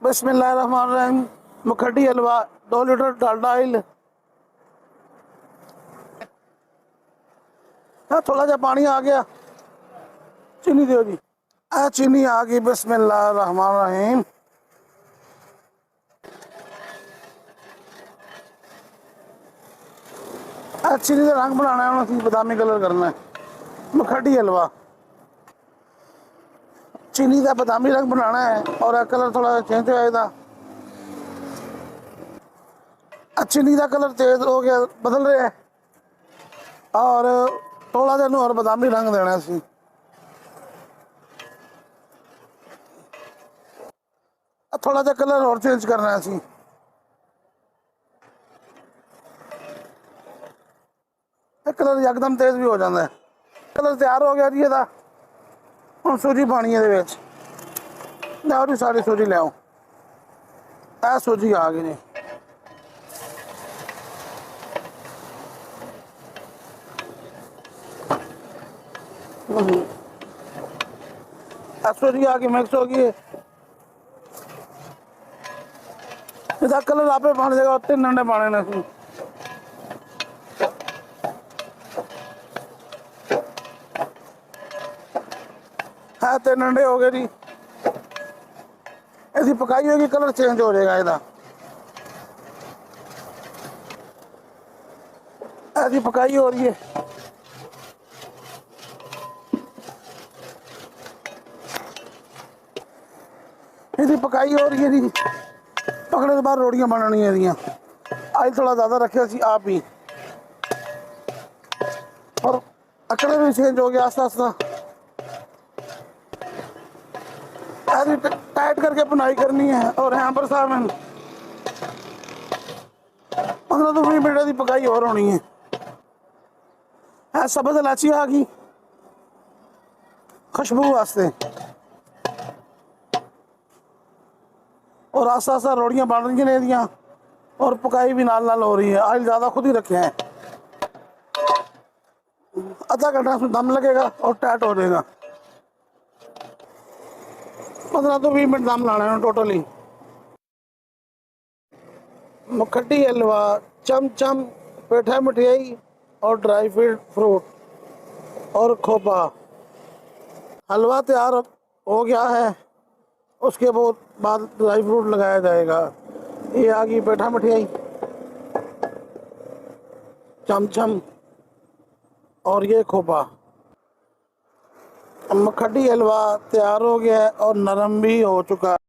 बिस्मिल्लाहिर्रहमानिर्रहीम। मुखड्डी हलवा 2 litre Dalda oil, थोड़ा जा पानी आ गया, चीनी दो जी। चीनी आ गई। बिस्मिल्लाहिर्रहमानिर्रहीम। चीनी का रंग बनाना है, बदामी कलर करना है। मुखड्डी हलवा चीनी का बदामी रंग बनाना है और कलर थोड़ा चेंज होएगा। चीनी का कलर चेंज हो गया, बदल रहा है और थोड़ा जिहा और बदामी रंग देना सी। थोड़ा जा कलर और चेंज करना है सी। कलर यकदम तेज भी हो जाता है। कलर तैयार हो गया जी ਇਹਦਾ। ਹੁਣ सूजी पानी है ਵਿੱਚ। ਲਿਆਓ जी सारी सूजी लियाओ। सूजी आ गई जी। सूजी आ गई, मिक्स हो गई। इसका कलर आपे बन जाएगा। 3 अंडे पाने ने। है 3 अंडे हो गए जी। इसकी पकाई होगी, कलर चेंज हो जाएगा इसका। ऐसी पकाई हो रही है। इसकी पकाई हो रही है जी। पकड़े के बाद रोटियां बननी है। आज थोड़ा ज़्यादा रखे सी आप ही, और अकड़े भी चेंज हो गया आस्ता आस्ता। ऐसी टाइट करके बुनाई करनी है। और यहाँ पर साहब 15 तो 20 मिनट की पकाई और होनी है। सब्ज़ इलायची आ गई खुशबू वास्ते। और आस्ता आस्ता रोटियां बन रही हैं इसदियां, और पकाई भी नाल नाल हो रही है। ऑयल ज़्यादा खुद ही रखे हैं। आधा घंटा उसमें दम लगेगा और टाइट हो जाएगा। 15 तो 20 मिनट दम लाना है टोटली। मुखड्डी हलवा, चमचम, पेठा मिठाई और ड्राई फ्रूट और खोपा। हलवा तैयार हो गया है। उसके बाद ड्राई फ्रूट लगाया जाएगा। ये आ गई पेठा मिठाई, चमचम और ये खोपा। मुखड्डी हलवा तैयार हो गया है और नरम भी हो चुका है।